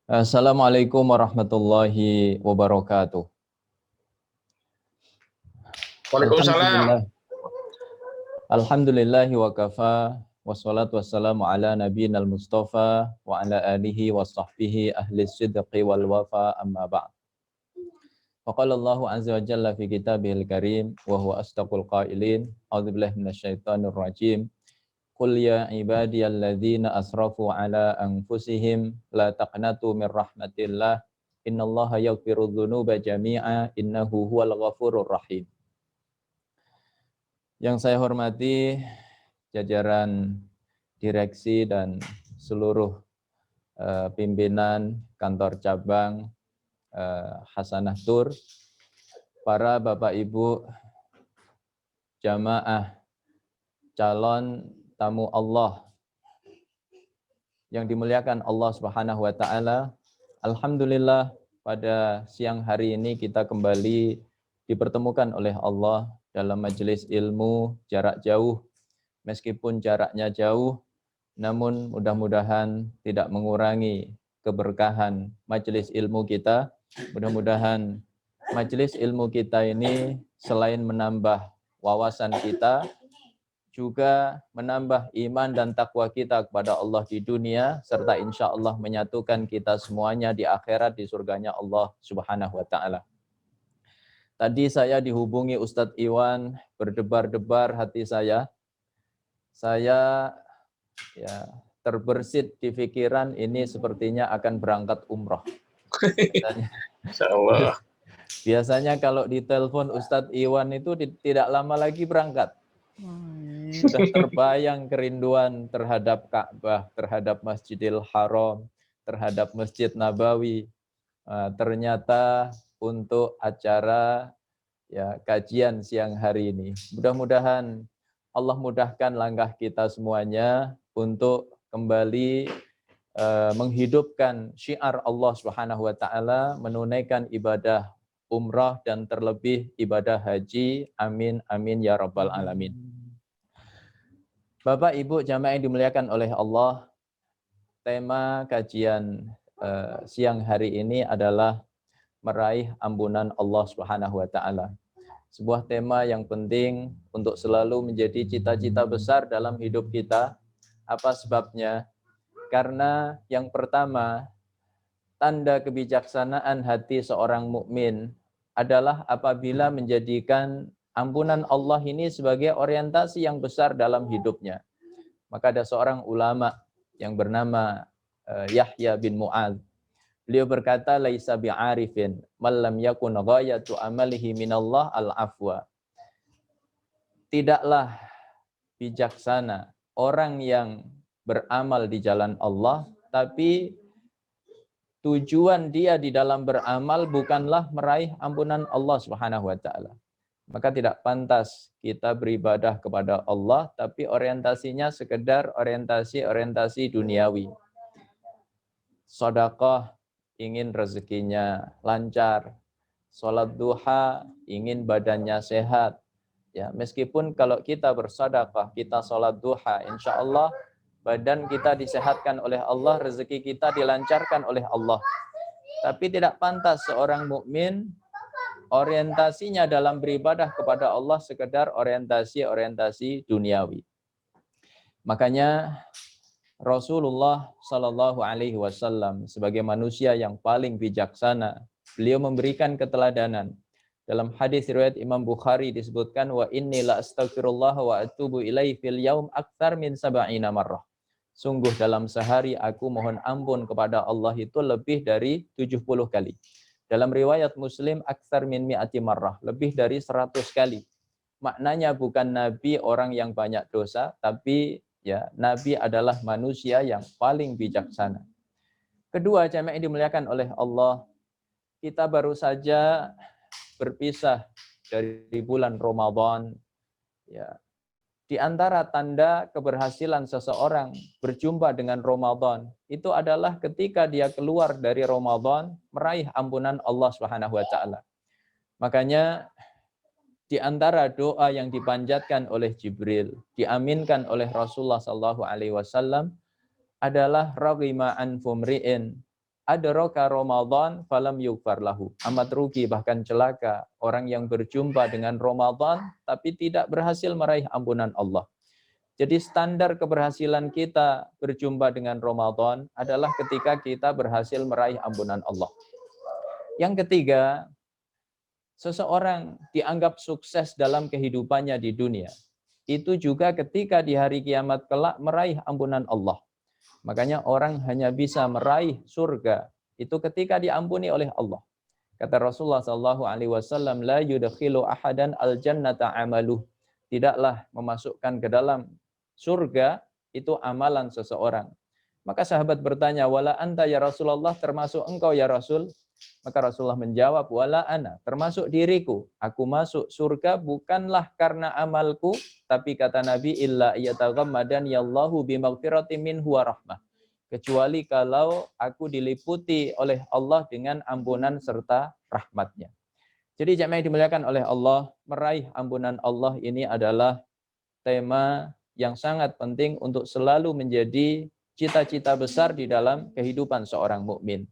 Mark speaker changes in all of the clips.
Speaker 1: Assalamualaikum warahmatullahi wabarakatuh.
Speaker 2: Waalaikumsalam.
Speaker 1: Alhamdulillah. Alhamdulillahi wa kafa. Wassalatu wassalamu ala nabiyina al-mustafa wa ala alihi wa sahbihi ahli sidqi wal wafa amma ba'd. Faqala Allahu azza wa jalla fi kitabihil karim wa huwa astaqul qailin. A'udzubillahi minasyaitonir rajim. Qul ya ibadiyalladzina asrafu ala anfusihim la taqnatu min rahmatillah. Innallaha yaghfiru dzunuba jami'a innahu huwal ghafurur rahim. Yang saya hormati jajaran direksi dan seluruh pimpinan kantor cabang Hasanah Tur, para Bapak Ibu jamaah calon tamu Allah yang dimuliakan Allah Subhanahu wa taala. Alhamdulillah pada siang hari ini kita kembali dipertemukan oleh Allah dalam majelis ilmu jarak jauh. Meskipun jaraknya jauh, namun mudah-mudahan tidak mengurangi keberkahan majelis ilmu kita. Mudah-mudahan majelis ilmu kita ini selain menambah wawasan kita, juga menambah iman dan takwa kita kepada Allah di dunia, serta insya Allah menyatukan kita semuanya di akhirat di surganya Allah Subhanahu wa ta'ala. Tadi saya dihubungi Ustadz Iwan, berdebar-debar hati saya. Saya terbersit di pikiran ini sepertinya akan berangkat umroh.
Speaker 2: Insyaallah.
Speaker 1: Biasanya kalau ditelepon Ustadz Iwan itu tidak lama lagi berangkat. Sudah terbayang kerinduan terhadap Ka'bah, terhadap Masjidil Haram, terhadap Masjid Nabawi. Ternyata untuk acara kajian siang hari ini. Mudah-mudahan Allah mudahkan langkah kita semuanya untuk kembali menghidupkan syiar Allah Subhanahu wa taala, menunaikan ibadah umrah dan terlebih ibadah haji. Amin amin ya rabbal alamin. Bapak Ibu jamaah yang dimuliakan oleh Allah, tema kajian siang hari ini adalah meraih ampunan Allah Subhanahu wa taala. Sebuah tema yang penting untuk selalu menjadi cita-cita besar dalam hidup kita. Apa sebabnya? Karena yang pertama, tanda kebijaksanaan hati seorang mukmin adalah apabila menjadikan ampunan Allah ini sebagai orientasi yang besar dalam hidupnya. Maka ada seorang ulama yang bernama Yahya bin Mu'adz. Beliau berkata, laisa bi'arifin man lam yakun ghayatu amalihi minallah al-afwa. Tidaklah bijaksana orang yang beramal di jalan Allah, tapi tujuan dia di dalam beramal bukanlah meraih ampunan Allah Subhanahu wa taala. Maka tidak pantas kita beribadah kepada Allah, tapi orientasinya sekedar orientasi duniawi. Sedekah ingin rezekinya lancar, sholat duha ingin badannya sehat. Ya, meskipun kalau kita bersedekah, kita sholat duha, insya Allah badan kita disehatkan oleh Allah, rezeki kita dilancarkan oleh Allah. Tapi tidak pantas seorang mukmin orientasinya dalam beribadah kepada Allah sekedar orientasi duniawi. Makanya Rasulullah Shallallahu Alaihi Wasallam sebagai manusia yang paling bijaksana, beliau memberikan keteladanan. Dalam hadis riwayat Imam Bukhari disebutkan, wa inni la astaghfirullah wa atubu ilaihi fil yaum aktsar min 70 marrah. Sungguh dalam sehari aku mohon ampun kepada Allah itu lebih dari 70 kali. Dalam riwayat Muslim aktsar min mi'ati marrah, lebih dari 100 kali. Maknanya bukan Nabi orang yang banyak dosa, tapi Nabi adalah manusia yang paling bijaksana. Kedua, jamaah yang dimuliakan oleh Allah, kita baru saja berpisah dari bulan Ramadan. Di antara tanda keberhasilan seseorang berjumpa dengan Ramadan itu adalah ketika dia keluar dari Ramadan meraih ampunan Allah Subhanahu wa taala. Makanya di antara doa yang dipanjatkan oleh Jibril, diaminkan oleh Rasulullah sallallahu alaihi wasallam adalah raghima an fumri'in adraka Ramadan falam yughfar lahu. Amat rugi bahkan celaka orang yang berjumpa dengan Ramadan tapi tidak berhasil meraih ampunan Allah. Jadi standar keberhasilan kita berjumpa dengan Ramadan adalah ketika kita berhasil meraih ampunan Allah. Yang ketiga, seseorang dianggap sukses dalam kehidupannya di dunia. Itu juga ketika di hari kiamat kelak meraih ampunan Allah. Makanya orang hanya bisa meraih surga itu ketika diampuni oleh Allah. Kata Rasulullah SAW, la yudkhilu ahadan al-jannata amaluh. Tidaklah memasukkan ke dalam surga itu amalan seseorang. Maka sahabat bertanya, wala anta ya Rasulullah, termasuk engkau ya Rasul? Maka Rasulullah menjawab, wala ana, termasuk diriku. Aku masuk surga bukanlah karena amalku, tapi kata Nabi, illa yataghammadani Allahu bimaghfiratin minhu wa rahmah. Kecuali kalau aku diliputi oleh Allah dengan ampunan serta rahmatnya. Jadi jemaah yang dimuliakan oleh Allah, meraih ampunan Allah ini adalah tema yang sangat penting untuk selalu menjadi cita-cita besar di dalam kehidupan seorang mukmin.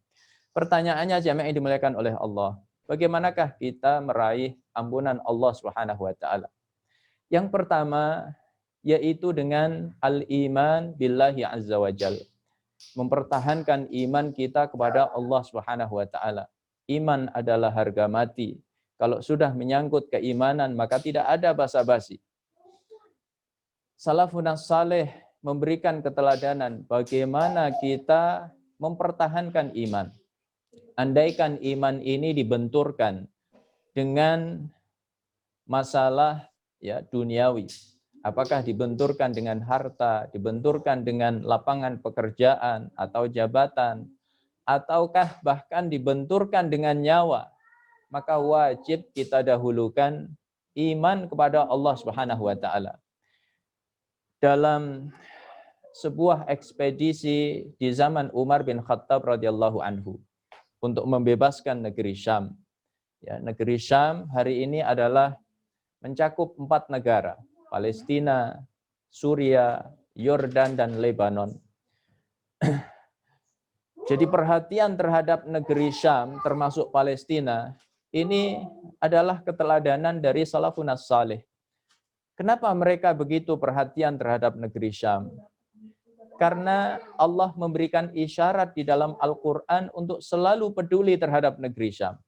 Speaker 1: Pertanyaannya jemaah yang dimuliakan oleh Allah, bagaimanakah kita meraih ampunan Allah Subhanahu wa taala? Yang pertama yaitu dengan al-iman billahi azza wajalla. Mempertahankan iman kita kepada Allah Subhanahu wa taala. Iman adalah harga mati. Kalau sudah menyangkut keimanan maka tidak ada basa-basi. Salafun saleh memberikan keteladanan bagaimana kita mempertahankan iman. Andaikan iman ini dibenturkan dengan masalah ya duniawi, apakah dibenturkan dengan harta, dibenturkan dengan lapangan pekerjaan atau jabatan, ataukah bahkan dibenturkan dengan nyawa, maka wajib kita dahulukan iman kepada Allah Subhanahu wa taala. Dalam sebuah ekspedisi di zaman Umar bin Khattab radhiyallahu anhu untuk membebaskan negeri Syam. Ya, negeri Syam hari ini adalah mencakup 4 negara, Palestina, Suria, Yordan, dan Lebanon. Jadi perhatian terhadap negeri Syam, termasuk Palestina, ini adalah keteladanan dari salafun salih. Kenapa mereka begitu perhatian terhadap negeri Syam? Karena Allah memberikan isyarat di dalam Al-Quran untuk selalu peduli terhadap negeri Syam.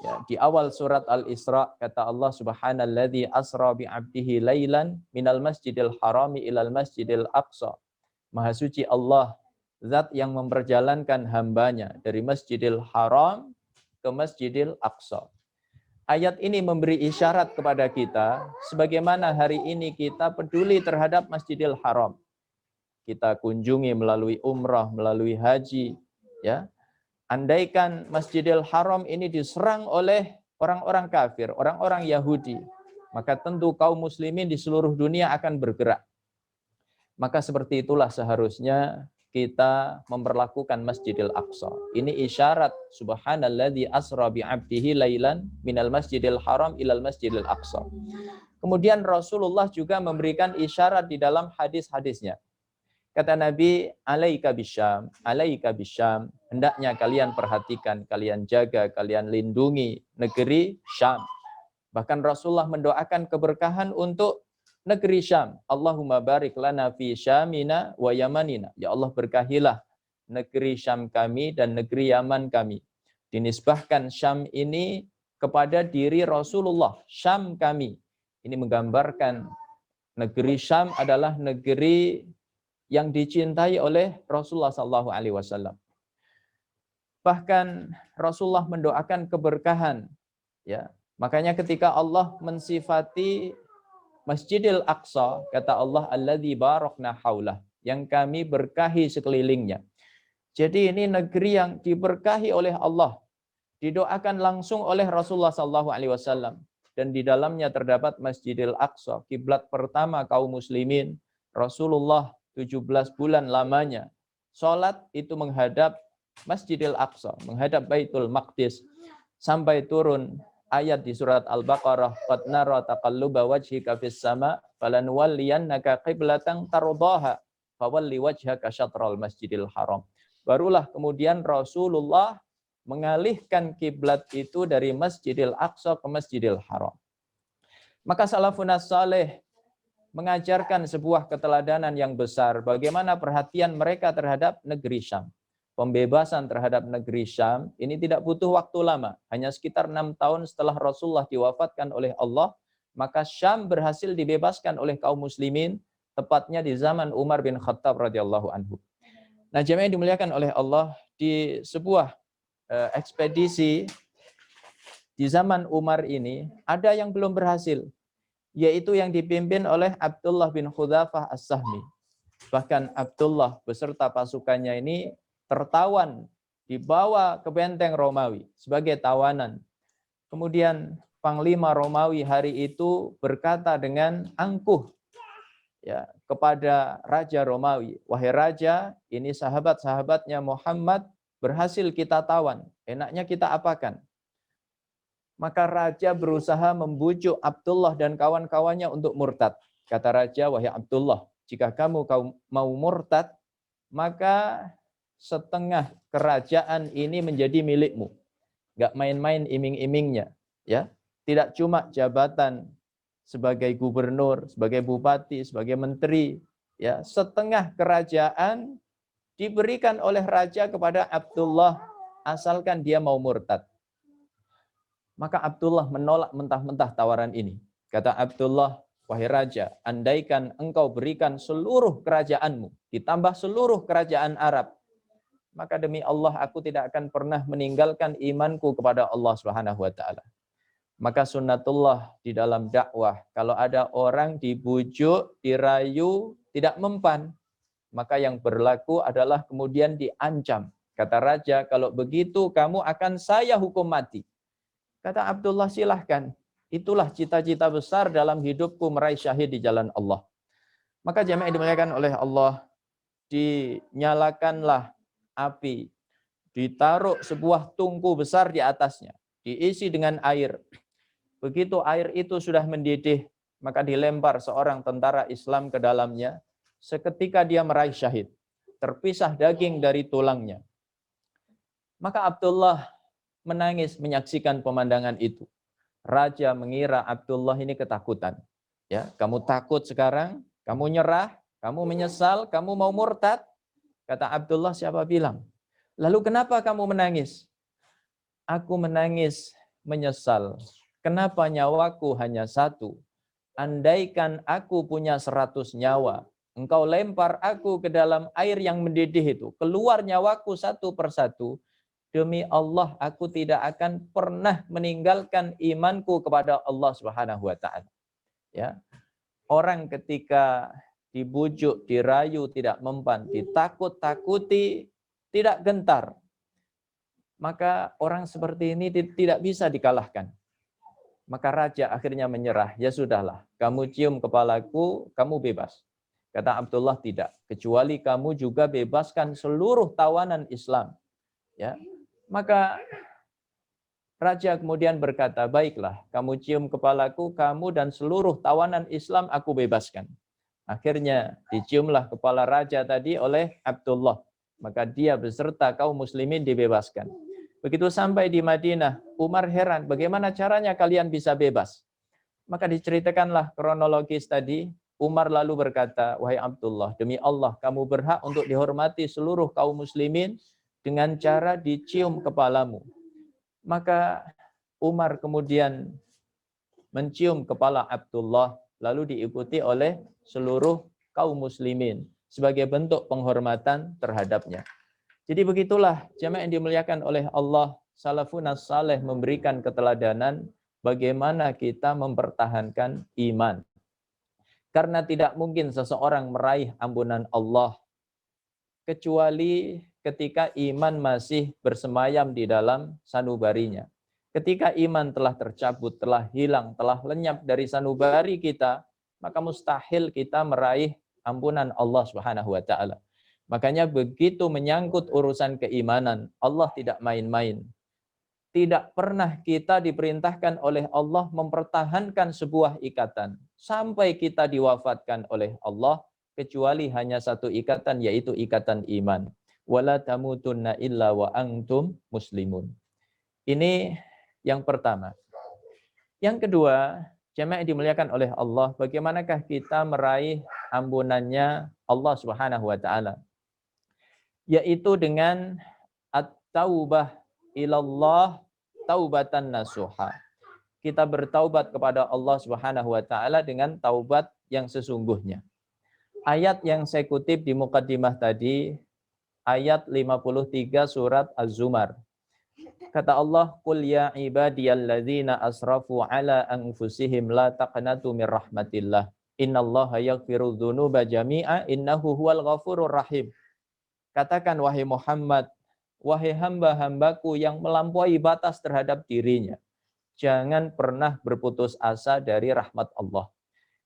Speaker 1: Ya, di awal surat Al-Isra kata Allah subhanalladzi asra bi'abdihi lailan minal masjidil harami ilal masjidil aqsa. Maha suci Allah, zat yang memperjalankan hambanya dari masjidil haram ke masjidil aqsa. Ayat ini memberi isyarat kepada kita sebagaimana hari ini kita peduli terhadap masjidil haram. Kita kunjungi melalui umrah, melalui haji, ya. Andaikan Masjidil Haram ini diserang oleh orang-orang kafir, orang-orang Yahudi, maka tentu kaum muslimin di seluruh dunia akan bergerak. Maka seperti itulah seharusnya kita memperlakukan Masjidil Aqsa. Ini isyarat subhanalladzi asra bi'abdihi lailan minal Masjidil Haram ilal Masjidil Aqsa. Kemudian Rasulullah juga memberikan isyarat di dalam hadis-hadisnya. Kata Nabi, alaika bisyam, hendaknya kalian perhatikan, kalian jaga, kalian lindungi negeri Syam. Bahkan Rasulullah mendoakan keberkahan untuk negeri Syam. Allahumma barik lana fi Syamina wa Yamanina. Ya Allah, berkahilah negeri Syam kami dan negeri Yaman kami. Dinisbahkan Syam ini kepada diri Rasulullah, Syam kami. Ini menggambarkan negeri Syam adalah negeri yang dicintai oleh Rasulullah SAW. Bahkan Rasulullah mendoakan keberkahan. Ya, makanya ketika Allah mensifati Masjidil Aqsa, kata Allah, alladzi barakna haulah, yang kami berkahi sekelilingnya. Jadi ini negeri yang diberkahi oleh Allah, didoakan langsung oleh Rasulullah SAW, dan di dalamnya terdapat Masjidil Aqsa, kiblat pertama kaum muslimin. Rasulullah 17 bulan lamanya salat itu menghadap Masjidil Aqsa, menghadap Baitul Maqdis, sampai turun ayat di surat Al-Baqarah, qad nara taqalluba wajhika fis sama falanwalliyannaka qiblatan tardaha fawalli wajhaka syatral Masjidil Haram. barulah kemudian Rasulullah mengalihkan kiblat itu dari Masjidil Aqsa ke Masjidil Haram. Maka salafun saleh mengajarkan sebuah keteladanan yang besar bagaimana perhatian mereka terhadap negeri Syam. Pembebasan terhadap negeri Syam ini tidak butuh waktu lama, hanya sekitar 6 tahun setelah Rasulullah diwafatkan oleh Allah, maka Syam berhasil dibebaskan oleh kaum muslimin, tepatnya di zaman Umar bin Khattab radhiyallahu anhu. Nah, jemaah yang dimuliakan oleh Allah, di sebuah ekspedisi di zaman Umar ini ada yang belum berhasil, yaitu yang dipimpin oleh Abdullah bin Hudzafah As-Sahmi. Bahkan Abdullah beserta pasukannya ini tertawan, dibawa ke benteng Romawi sebagai tawanan. Kemudian Panglima Romawi hari itu berkata dengan angkuh ya kepada Raja Romawi, "Wahai Raja, ini sahabat-sahabatnya Muhammad berhasil kita tawan. Enaknya kita apakan?" Maka Raja berusaha membujuk Abdullah dan kawan-kawannya untuk murtad. Kata Raja, "Wahai Abdullah, jika kamu mau murtad, maka setengah kerajaan ini menjadi milikmu." Gak main-main iming-imingnya, ya. Tidak cuma jabatan sebagai gubernur, sebagai bupati, sebagai menteri, ya. Setengah kerajaan diberikan oleh raja kepada Abdullah asalkan dia mau murtad. Maka Abdullah menolak mentah-mentah tawaran ini. Kata Abdullah, "Wahai Raja, andaikan engkau berikan seluruh kerajaanmu, ditambah seluruh kerajaan Arab, maka demi Allah aku tidak akan pernah meninggalkan imanku kepada Allah Subhanahu wa taala." Maka sunnatullah di dalam dakwah, kalau ada orang dibujuk, dirayu, tidak mempan, maka yang berlaku adalah kemudian diancam. Kata Raja, "Kalau begitu kamu akan saya hukum mati." Kata Abdullah, "Silahkan. Itulah cita-cita besar dalam hidupku, meraih syahid di jalan Allah." Maka jemaah yang dimuliakan oleh Allah, dinyalakanlah api, ditaruh sebuah tungku besar di atasnya, diisi dengan air. Begitu air itu sudah mendidih, maka dilempar seorang tentara Islam ke dalamnya. Seketika dia meraih syahid, terpisah daging dari tulangnya. Maka Abdullah menangis menyaksikan pemandangan itu. Raja mengira Abdullah ini ketakutan. Ya, kamu takut sekarang, kamu nyerah, kamu menyesal, kamu mau murtad. Kata Abdullah, "Siapa bilang? Lalu kenapa kamu menangis?" "Aku menangis menyesal. Kenapa nyawaku hanya satu? Andaikan aku punya 100 nyawa, engkau lempar aku ke dalam air yang mendidih itu, keluar nyawaku satu persatu, demi Allah aku tidak akan pernah meninggalkan imanku kepada Allah Subhanahu wa taala." Ya. Orang ketika dibujuk, dirayu tidak mempan, ditakut-takuti tidak gentar, maka orang seperti ini tidak bisa dikalahkan. Maka raja akhirnya menyerah. "Ya sudahlah, kamu cium kepalaku, kamu bebas." Kata Abdullah, "Tidak, kecuali kamu juga bebaskan seluruh tawanan Islam." Ya. Maka raja kemudian berkata, "Baiklah, kamu cium kepalaku, kamu dan seluruh tawanan Islam aku bebaskan." Akhirnya diciumlah kepala raja tadi oleh Abdullah. Maka dia beserta kaum muslimin dibebaskan. Begitu sampai di Madinah, Umar heran, "Bagaimana caranya kalian bisa bebas?" Maka diceritakanlah kronologis tadi. Umar lalu berkata, "Wahai Abdullah, demi Allah kamu berhak untuk dihormati seluruh kaum muslimin dengan cara dicium kepalamu." Maka Umar kemudian mencium kepala Abdullah, lalu diikuti oleh seluruh kaum muslimin sebagai bentuk penghormatan terhadapnya. Jadi begitulah jemaah yang dimuliakan oleh Allah, salafun saleh memberikan keteladanan bagaimana kita mempertahankan iman. Karena tidak mungkin seseorang meraih ampunan Allah kecuali ketika iman masih bersemayam di dalam sanubarinya. Ketika iman telah tercabut, telah hilang, telah lenyap dari sanubari kita, maka mustahil kita meraih ampunan Allah Subhanahu wa taala. Makanya begitu menyangkut urusan keimanan, Allah tidak main-main. Tidak pernah kita diperintahkan oleh Allah mempertahankan sebuah ikatan sampai kita diwafatkan oleh Allah, kecuali hanya satu ikatan, yaitu ikatan iman. wala tamutunna illa wa antum muslimun. Ini yang pertama. Yang kedua, jemaah yang dimuliakan oleh Allah, bagaimanakah kita meraih ampunannya Allah Subhanahu wa taala? Yaitu dengan at-taubah ilallah taubatan nasuha. Kita bertaubat kepada Allah Subhanahu wa taala dengan taubat yang sesungguhnya. Ayat yang saya kutip di mukaddimah tadi, ayat 53 surat Az-Zumar. Kata Allah, "Qul ya ibadiyalladzina asrafu ala anfusihim la taqnatu mir rahmatillah. Innallaha yaghfiru dzunuba jami'a innahu huwal ghafurur rahim." Katakan wahai Muhammad, wahai hamba-hambaku yang melampaui batas terhadap dirinya, jangan pernah berputus asa dari rahmat Allah.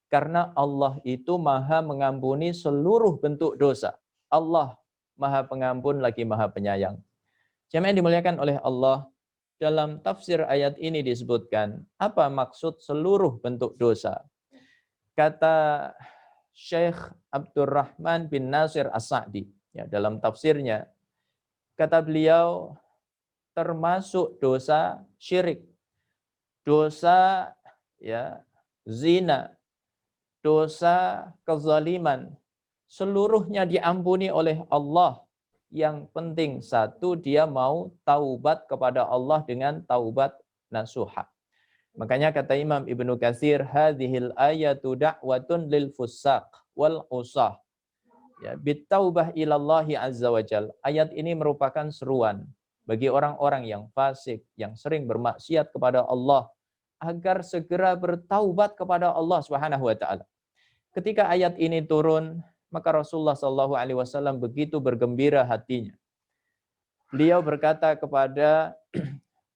Speaker 1: Karena Allah itu maha mengampuni seluruh bentuk dosa. Allah maha pengampun lagi maha penyayang. Jemaah yang dimuliakan oleh Allah, dalam tafsir ayat ini disebutkan, apa maksud seluruh bentuk dosa? Kata Syekh Abdurrahman bin Nasir As-Sa'di, ya, dalam tafsirnya, kata beliau, termasuk dosa syirik, dosa ya zina, dosa kezaliman, seluruhnya diampuni oleh Allah. Yang penting satu, dia mau taubat kepada Allah dengan taubat nasuha. Makanya kata Imam Ibnu Katsir, hadhil ayatu da'watun lil fusaq wal usah. Ya, bitaubah ilallahi azza wajal. Ayat ini merupakan seruan bagi orang-orang yang fasik, yang sering bermaksiat kepada Allah, agar segera bertaubat kepada Allah Subhanahu wa taala. Ketika ayat ini turun, maka Rasulullah SAW begitu bergembira hatinya. Beliau berkata kepada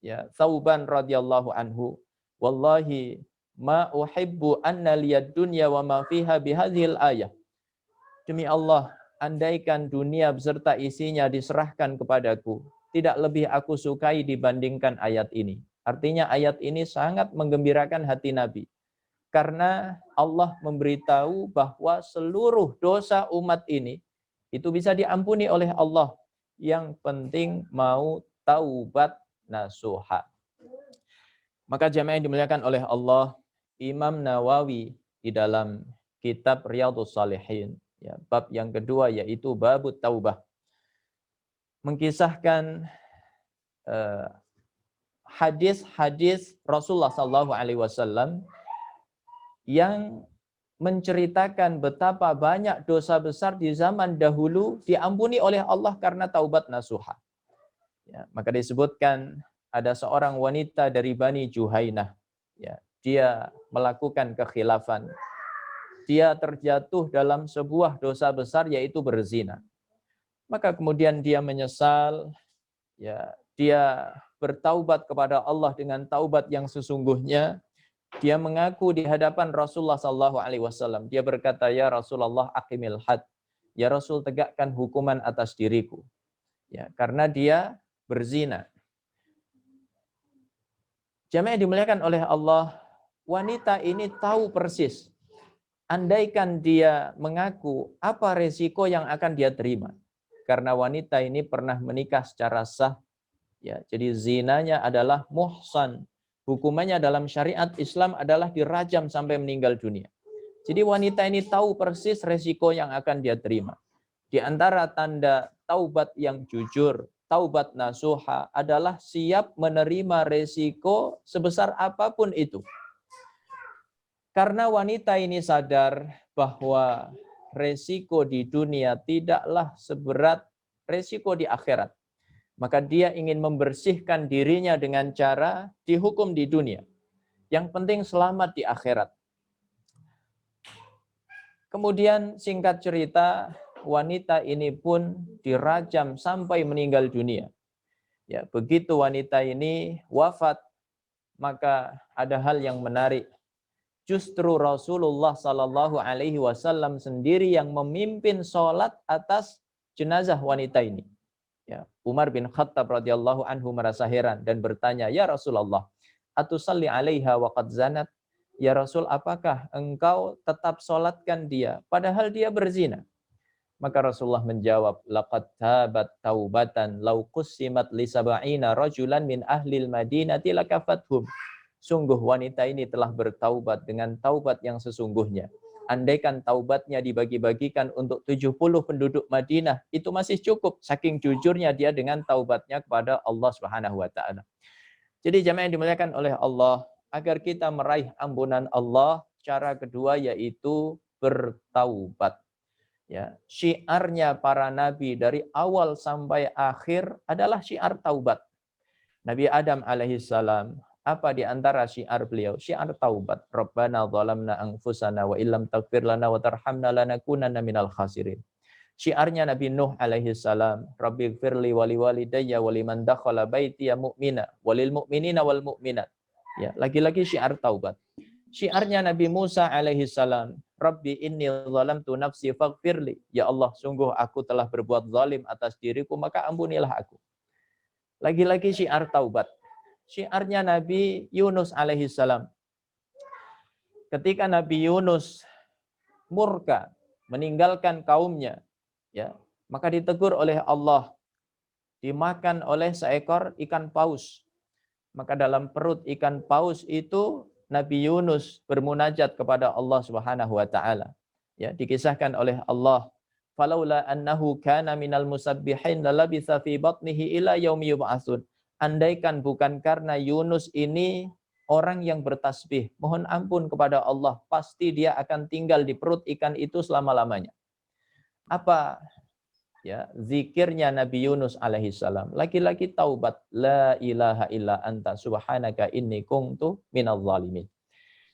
Speaker 1: ya Thauban radhiyallahu anhu, "Wallahi ma uhibbu anna liyad dunya wa ma fiha bihadhil ayah." Demi Allah, andaikan dunia beserta isinya diserahkan kepadaku, tidak lebih aku sukai dibandingkan ayat ini. Artinya ayat ini sangat menggembirakan hati Nabi. Karena Allah memberitahu bahwa seluruh dosa umat ini itu bisa diampuni oleh Allah. Yang penting mau taubat nasuha. Maka jemaah yang dimuliakan oleh Allah, Imam Nawawi di dalam kitab Riyadhus Shalihin, ya, bab yang kedua yaitu babut taubah, mengkisahkan hadis-hadis Rasulullah SAW yang menceritakan betapa banyak dosa besar di zaman dahulu diampuni oleh Allah karena taubat nasuha. Ya, maka disebutkan ada seorang wanita dari Bani Juhainah. Ya, dia melakukan kekhilafan. Dia terjatuh dalam sebuah dosa besar yaitu berzina. Maka kemudian dia menyesal. Ya, dia bertaubat kepada Allah dengan taubat yang sesungguhnya. Dia mengaku di hadapan Rasulullah SAW. Dia berkata, "Ya Rasulullah, aqimil had." Ya Rasul, tegakkan hukuman atas diriku. Ya, karena dia berzina. Jemaah yang dimuliakan oleh Allah, wanita ini tahu persis. Andaikan dia mengaku, apa resiko yang akan dia terima? Karena wanita ini pernah menikah secara sah. Ya, jadi zinanya adalah muhsan. Hukumannya dalam syariat Islam adalah dirajam sampai meninggal dunia. Jadi wanita ini tahu persis resiko yang akan dia terima. Di antara tanda taubat yang jujur, taubat nasuha adalah siap menerima resiko sebesar apapun itu. Karena wanita ini sadar bahwa resiko di dunia tidaklah seberat resiko di akhirat. Maka dia ingin membersihkan dirinya dengan cara dihukum di dunia. Yang penting selamat di akhirat. Kemudian singkat cerita, wanita ini pun dirajam sampai meninggal dunia. Ya, begitu wanita ini wafat, maka ada hal yang menarik. Justru Rasulullah SAW sendiri yang memimpin sholat atas jenazah wanita ini. Ya, Umar bin Khattab radhiyallahu anhu merasa heran dan bertanya, "Ya Rasulullah, atusalli 'alaiha wa qad zanat?" Ya Rasul, apakah engkau tetap sholatkan dia padahal dia berzina? Maka Rasulullah menjawab, laqad tabat taubatan law qussimat li sab'ina rajulan min ahlil madinati lakafathum. Sungguh wanita ini telah bertaubat dengan taubat yang sesungguhnya. Andaikan taubatnya dibagi-bagikan untuk 70 penduduk Madinah, itu masih cukup. Saking jujurnya dia dengan taubatnya kepada Allah Subhanahu wa taala. Jadi jamaah yang dimuliakan oleh Allah, agar kita meraih ampunan Allah, cara kedua yaitu bertaubat. Ya, syiarnya para nabi dari awal sampai akhir adalah syiar taubat. Nabi Adam alaihissalam, apa di antara syiar beliau? Syiar taubat. Rabbana zalamna anfusana wa illam taghfir lana wa tarhamna lanakunanna minal khasirin. Syiarnya Nabi Nuh alaihissalam, Rabbighfirli wa liwalidayya wa liman dakhala baitiya mu'mina walil mu'minina wal mu'minat. Ya, lagi-lagi syiar taubat. Syiarnya Nabi Musa alaihissalam, Rabbi inni zalamtu nafsi faghfirli. Ya Allah, sungguh aku telah berbuat zalim atas diriku, maka ampunilah aku. Lagi-lagi syiar taubat. Syiarnya Nabi Yunus alaihissalam. Ketika Nabi Yunus murka meninggalkan kaumnya, ya, maka ditegur oleh Allah, dimakan oleh seekor ikan paus. Maka dalam perut ikan paus itu Nabi Yunus bermunajat kepada Allah Subhanahu wa taala. Ya, dikisahkan oleh Allah, "Falaula annahu kana minal musabbihin lalabitha fi batnihi ila yaumi yub'atsun." Andaikan bukan karena Yunus ini orang yang bertasbih, mohon ampun kepada Allah, pasti dia akan tinggal di perut ikan itu selama-lamanya. Apa ya zikirnya Nabi Yunus alaihissalam? Lagi-lagi taubat, la ilaha illa anta subhanaka inni kuntu minadz zalimin.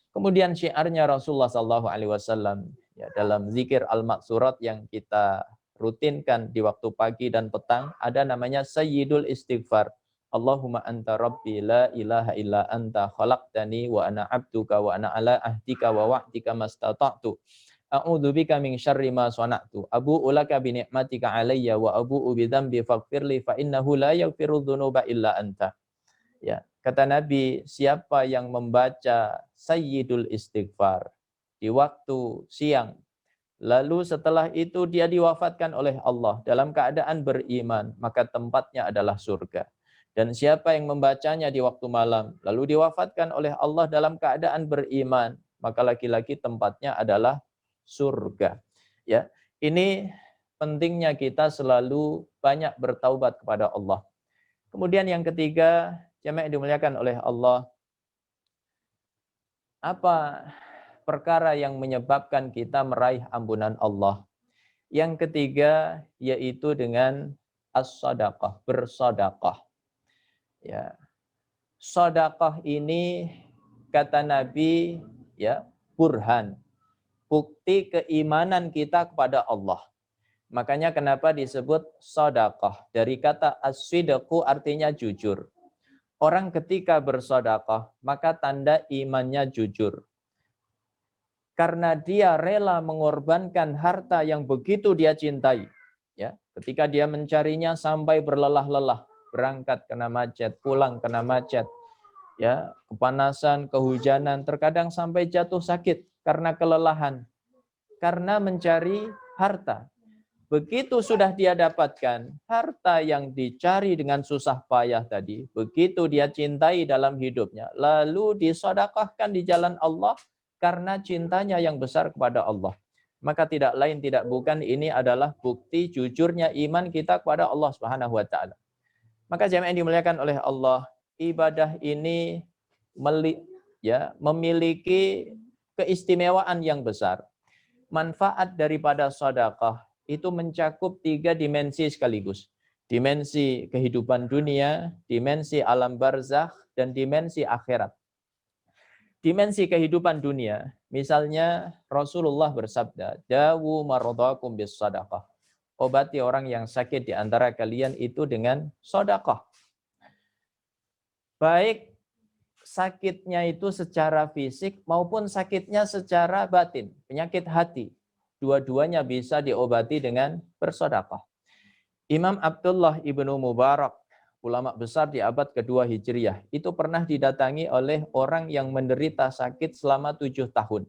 Speaker 1: Kemudian syiarnya Rasulullah sallallahu alaihi wasallam ya, dalam zikir al-maksurat yang kita rutinkan di waktu pagi dan petang, ada namanya sayyidul istighfar. Allahumma anta rabbi la ilaha illa anta khalaqtani wa ana abduka wa ana ala ahdika wa wa'dika mastata'tu. A'udzu bika min syarri ma sana'tu. Abu'u laka bi ni'matika alayya wa abu'u bi dzambi faghfirli fa innahu la yaghfiru dzunuba illa anta. Ya, kata Nabi, siapa yang membaca sayyidul istighfar di waktu siang, lalu setelah itu dia diwafatkan oleh Allah dalam keadaan beriman, maka tempatnya adalah surga. Dan siapa yang membacanya di waktu malam, lalu diwafatkan oleh Allah dalam keadaan beriman, maka laki-laki tempatnya adalah surga. Ya, ini pentingnya kita selalu banyak bertaubat kepada Allah. Kemudian yang ketiga, jemaah yang dimuliakan oleh Allah, apa perkara yang menyebabkan kita meraih ampunan Allah? Yang ketiga yaitu dengan as-sadaqah, bersedekah. Ya. Sedekah ini kata Nabi ya, burhan, bukti keimanan kita kepada Allah. Makanya kenapa disebut sedekah? Dari kata as-sidqu artinya jujur. Orang ketika bersedekah, maka tanda imannya jujur. Karena dia rela mengorbankan harta yang begitu dia cintai. Ya, ketika dia mencarinya sampai berlelah-lelah, berangkat kena macet, pulang kena macet, ya, kepanasan, kehujanan, terkadang sampai jatuh sakit karena kelelahan, karena mencari harta. Begitu sudah dia dapatkan harta yang dicari dengan susah payah tadi, begitu dia cintai dalam hidupnya, lalu disedekahkan di jalan Allah karena cintanya yang besar kepada Allah. Maka tidak lain tidak bukan ini adalah bukti jujurnya iman kita kepada Allah Subhanahu wa taala. Maka jemaah yang dimuliakan oleh Allah, ibadah ini memiliki keistimewaan yang besar. Manfaat daripada sedekah itu mencakup 3 dimensi sekaligus. Dimensi kehidupan dunia, dimensi alam barzakh, dan dimensi akhirat. Dimensi kehidupan dunia, misalnya Rasulullah bersabda, "Dawu maradhakum bis sadaqah." Obati orang yang sakit di antara kalian itu dengan sedekah. Baik sakitnya itu secara fisik maupun sakitnya secara batin, penyakit hati. Dua-duanya bisa diobati dengan bersedekah. Imam Abdullah ibnu Mubarak, ulama besar di abad kedua Hijriyah, itu pernah didatangi oleh orang yang menderita sakit selama 7 tahun.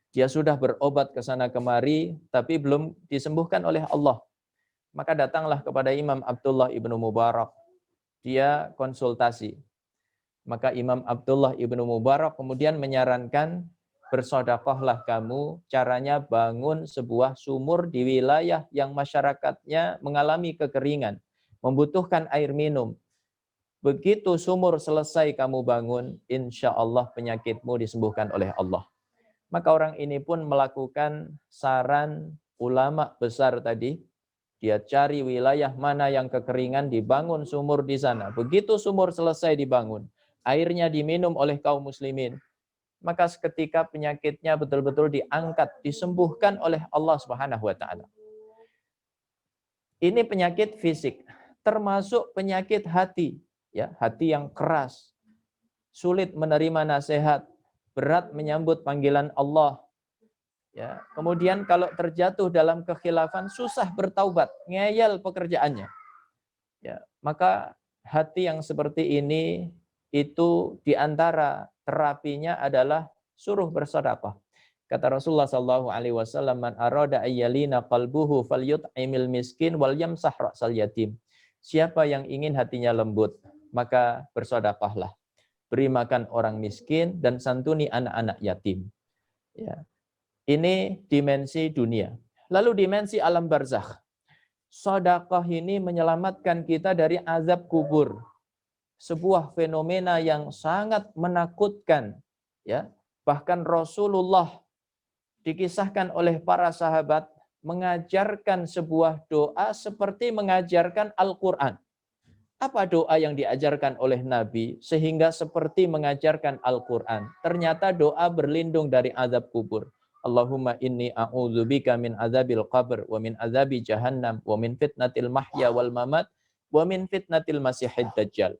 Speaker 1: Dia sudah berobat ke sana kemari, tapi belum disembuhkan oleh Allah. Maka datanglah kepada Imam Abdullah ibnu Mubarak. Dia konsultasi. Maka Imam Abdullah ibnu Mubarak kemudian menyarankan, bersedekahlah kamu, caranya bangun sebuah sumur di wilayah yang masyarakatnya mengalami kekeringan, membutuhkan air minum. Begitu sumur selesai kamu bangun, insya Allah penyakitmu disembuhkan oleh Allah. Maka orang ini pun melakukan saran ulama besar tadi. Dia cari wilayah mana yang kekeringan, dibangun sumur di sana. Begitu sumur selesai dibangun, airnya diminum oleh kaum muslimin, maka seketika penyakitnya betul-betul diangkat, disembuhkan oleh Allah Subhanahu wa taala. Ini penyakit fisik, termasuk penyakit hati, ya, hati yang keras, sulit menerima nasihat, berat menyambut panggilan Allah. Ya, kemudian kalau terjatuh dalam kekhilafan, susah bertaubat, ngeyel pekerjaannya. Ya, maka hati yang seperti ini itu diantara terapinya adalah suruh bersedekah. Kata Rasulullah sallallahu alaihi wasallam, "Man arada ayyalina qalbuhu falyut'imil miskin wal yamsah ra'sal yatim." Siapa yang ingin hatinya lembut, maka bersedekahlah. Beri makan orang miskin dan santuni anak-anak yatim. Ya. Ini dimensi dunia. Lalu dimensi alam barzakh. Sedekah ini menyelamatkan kita dari azab kubur. Sebuah fenomena yang sangat menakutkan, ya. Bahkan Rasulullah dikisahkan oleh para sahabat mengajarkan sebuah doa seperti mengajarkan Al-Qur'an. Apa doa yang diajarkan oleh Nabi sehingga seperti mengajarkan Al-Qur'an? Ternyata doa berlindung dari azab kubur. Allahumma inni a'udzubika min azabil qabr wa min azabi jahannam wa min fitnatil mahya wal mamat wa min fitnatil masihid dajjal.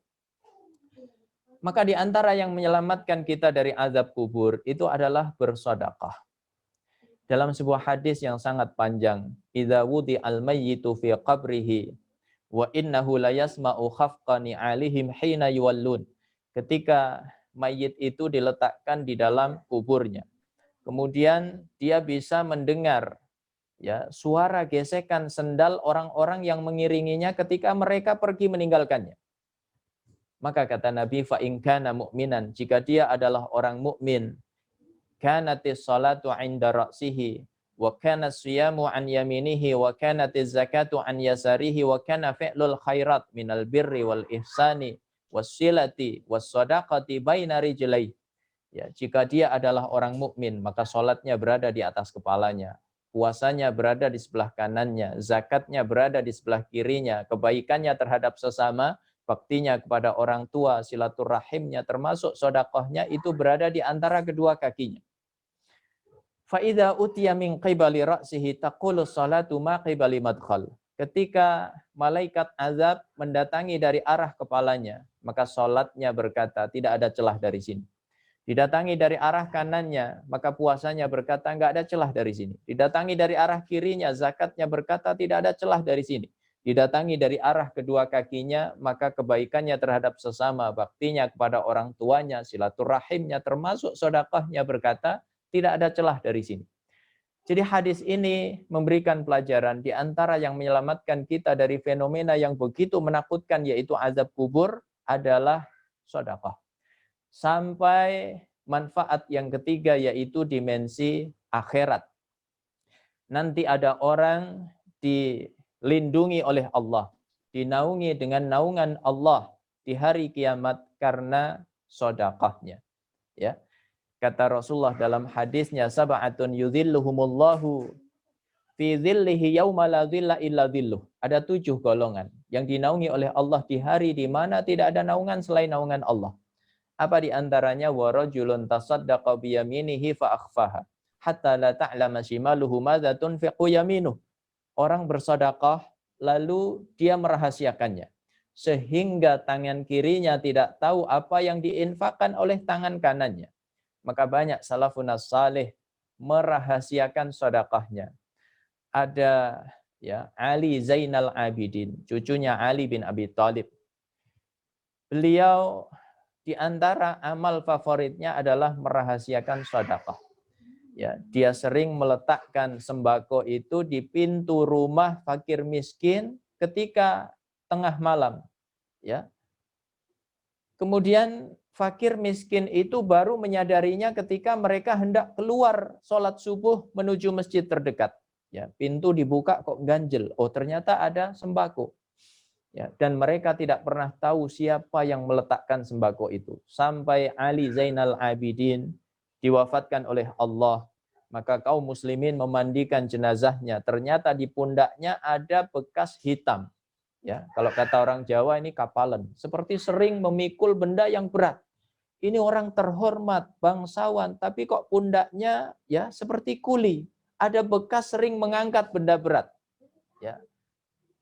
Speaker 1: Maka di antara yang menyelamatkan kita dari azab kubur itu adalah bersedekah. Dalam sebuah hadis yang sangat panjang, idza wudi al-mayyitu fi qabrihi wa innahu la yasma'u khafqa ni'alihim hina yuwallun. Ketika mayit itu diletakkan di dalam kuburnya, kemudian dia bisa mendengar, ya, suara gesekan sendal orang-orang yang mengiringinya ketika mereka pergi meninggalkannya. Maka kata Nabi, fa in kana mu'minan, jika dia adalah orang mukmin, kanatis salatu 'inda ra'sihi wa kana siyamu an yaminihi wa kanatiz zakatu an yasarihi wa kana fi'lul khairat minal birri wal ihsani wassilati wassadaqati baina rijlai. Ya, jika dia adalah orang mukmin, maka salatnya berada di atas kepalanya, puasanya berada di sebelah kanannya, zakatnya berada di sebelah kirinya, kebaikannya terhadap sesama, baktinya kepada orang tua, silaturahimnya termasuk sedekahnya itu berada di antara kedua kakinya. Fa'idha utiya min qibali ra'sihi taqulu salatu ma qibali madkhal. Ketika malaikat azab mendatangi dari arah kepalanya, maka salatnya berkata, tidak ada celah dari sini. Didatangi dari arah kanannya, maka puasanya berkata, enggak ada celah dari sini. Didatangi dari arah kirinya, zakatnya berkata, tidak ada celah dari sini. Didatangi dari arah kedua kakinya, maka kebaikannya terhadap sesama, baktinya kepada orang tuanya, silaturahimnya, termasuk sedekahnya berkata, tidak ada celah dari sini. Jadi hadis ini memberikan pelajaran di antara yang menyelamatkan kita dari fenomena yang begitu menakutkan, yaitu azab kubur, adalah sedekah. Sampai manfaat yang ketiga, yaitu dimensi akhirat. Nanti ada orang dilindungi oleh Allah, dinaungi dengan naungan Allah di hari kiamat karena sedekahnya. Ya. Kata Rasulullah dalam hadisnya, sab'atun yudhilluhumullahu fi dhillihi yauma la dhilla illa dhilluh. Ada 7 golongan yang dinaungi oleh Allah di hari di mana tidak ada naungan selain naungan Allah. Apa di antaranya? Wa rajulun tasaddaqa bi yaminihi fa akhfaha hatta la ta'lama shimaluhu madza tunfiqu yaminuh. Orang bersedekah lalu dia merahasiakannya sehingga tangan kirinya tidak tahu apa yang diinfakkan oleh tangan kanannya. Maka banyak salafun salih merahasiakan sedekahnya. Ada, ya, Ali Zainal Abidin, cucunya Ali bin Abi Thalib. Beliau di antara amal favoritnya adalah merahasiakan sedekah. Ya, dia sering meletakkan sembako itu di pintu rumah fakir miskin ketika tengah malam. Ya. Kemudian fakir miskin itu baru menyadarinya ketika mereka hendak keluar sholat subuh menuju masjid terdekat. Ya, pintu dibuka kok ganjel. Oh, ternyata ada sembako. Ya, dan mereka tidak pernah tahu siapa yang meletakkan sembako itu. Sampai Ali Zainal Abidin diwafatkan oleh Allah. Maka kaum muslimin memandikan jenazahnya. Ternyata di pundaknya ada bekas hitam. Ya, kalau kata orang Jawa ini kapalan. Seperti sering memikul benda yang berat. Ini orang terhormat, bangsawan, tapi kok pundaknya ya seperti kuli. Ada bekas sering mengangkat benda berat. Ya,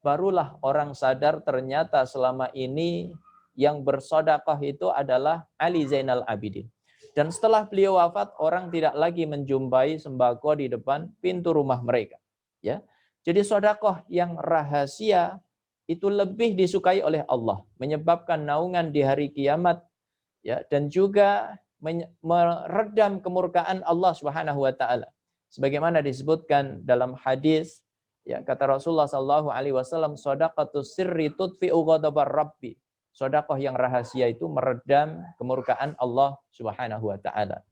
Speaker 1: barulah orang sadar ternyata selama ini yang bersedekah itu adalah Ali Zainal Abidin. Dan setelah beliau wafat, orang tidak lagi menjumpai sembako di depan pintu rumah mereka. Ya, jadi sedekah yang rahasia itu lebih disukai oleh Allah, menyebabkan naungan di hari kiamat, ya, dan juga meredam kemurkaan Allah Subhanahu wa taala. Sebagaimana disebutkan dalam hadis, ya, kata Rasulullah sallallahu alaihi wasallam, shadaqatus sirri tudfi'u ghadabar rabbi. Sedekah yang rahasia itu meredam kemurkaan Allah Subhanahu wa taala.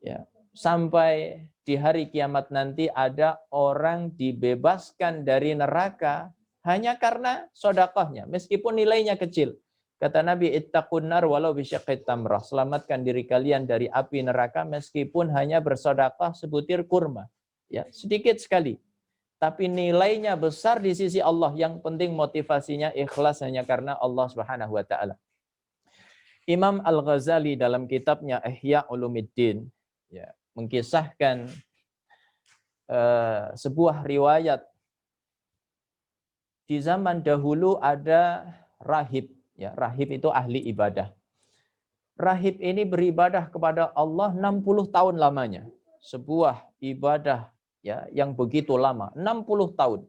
Speaker 1: Ya, sampai di hari kiamat nanti ada orang dibebaskan dari neraka hanya karena sedekahnya meskipun nilainya kecil. Kata Nabi, ittaqun nar walau bisyaqqit tamrah. Selamatkan diri kalian dari api neraka meskipun hanya bersedekah sebutir kurma. Ya, sedikit sekali. Tapi nilainya besar di sisi Allah. Yang penting motivasinya ikhlas hanya karena Allah Subhanahu wa taala. Imam Al-Ghazali dalam kitabnya Ihya Ulumuddin, ya, mengkisahkan sebuah riwayat. Di zaman dahulu ada rahib. Ya, rahib itu ahli ibadah. Rahib ini beribadah kepada Allah 60 tahun lamanya. Sebuah ibadah, ya, yang begitu lama, 60 tahun.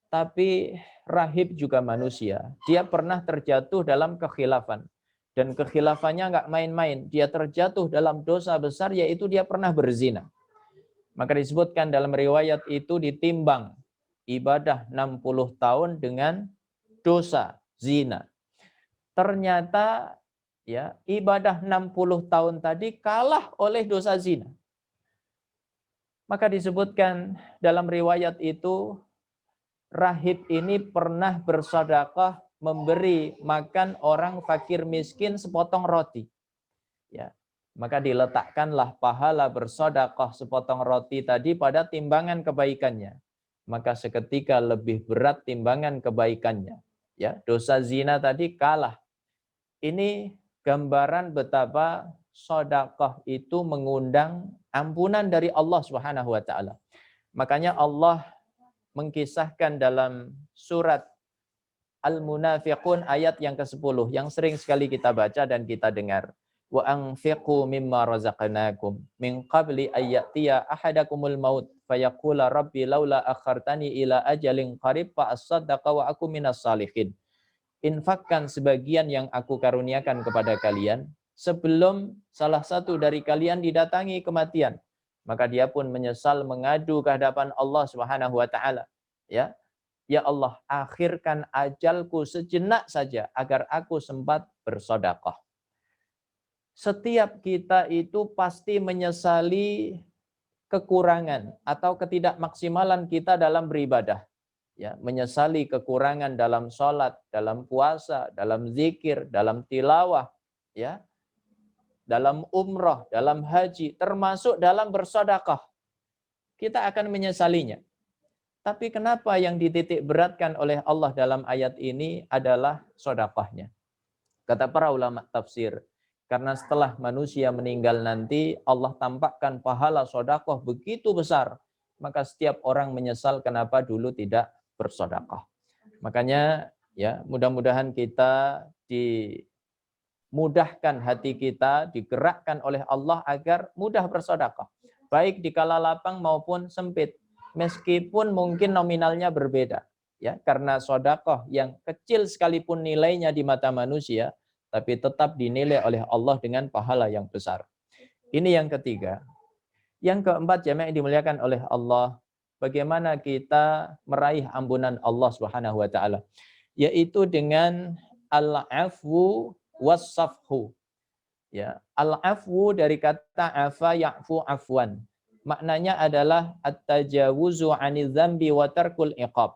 Speaker 1: Tapi rahib juga manusia. Dia pernah terjatuh dalam kekhilafan. Dan kekhilafannya nggak main-main. Dia terjatuh dalam dosa besar, yaitu dia pernah berzina. Maka disebutkan dalam riwayat itu ditimbang ibadah 60 tahun dengan dosa zina. Ternyata ya ibadah 60 tahun tadi kalah oleh dosa zina. Maka disebutkan dalam riwayat itu, rahib ini pernah bersedekah memberi makan orang fakir miskin sepotong roti. Ya, maka diletakkanlah pahala bersedekah sepotong roti tadi pada timbangan kebaikannya. Maka seketika lebih berat timbangan kebaikannya. Ya, dosa zina tadi kalah. Ini gambaran betapa sedekah itu mengundang ampunan dari Allah Subhanahu wa taala. Makanya Allah mengkisahkan dalam surat Al-Munafiqun ayat yang ke-10 yang sering sekali kita baca dan kita dengar. Wa anfiqu mimma razaqnakum min qabli ayyatiya ahadakumul maut fayaqula rabbi laula akhartani ila ajalin qarib fa asaddaqa wa aku minas salihin. Infakkan sebagian yang aku karuniakan kepada kalian sebelum salah satu dari kalian didatangi kematian. Maka dia pun menyesal mengadu ke hadapan Allah Subhanahu wa taala. Ya. Ya Allah, akhirkan ajalku sejenak saja agar aku sempat bersedekah. Setiap kita itu pasti menyesali kekurangan atau ketidakmaksimalan kita dalam beribadah. Ya, menyesali kekurangan dalam sholat, dalam puasa, dalam zikir, dalam tilawah, ya, dalam umrah, dalam haji, termasuk dalam bersedekah. Kita akan menyesalinya. Tapi kenapa yang dititik beratkan oleh Allah dalam ayat ini adalah sedekahnya? Kata para ulama tafsir, karena setelah manusia meninggal nanti Allah tampakkan pahala sedekah begitu besar, maka setiap orang menyesal kenapa dulu tidak bersedekah. Makanya ya mudah-mudahan kita dimudahkan hati kita, digerakkan oleh Allah agar mudah bersedekah, baik di kala lapang maupun sempit, meskipun mungkin nominalnya berbeda. Ya, karena sedekah yang kecil sekalipun nilainya di mata manusia, tapi tetap dinilai oleh Allah dengan pahala yang besar. Ini yang ketiga. Yang keempat, jemaah yang dimuliakan oleh Allah, bagaimana kita meraih ampunan Allah Subhanahu wa taala, yaitu dengan al-afwu was-safhu. Ya, al-afwu dari kata afa ya'fu afwan. Maknanya adalah at-tajawuzu 'anil dzambi wa tarkul iqab.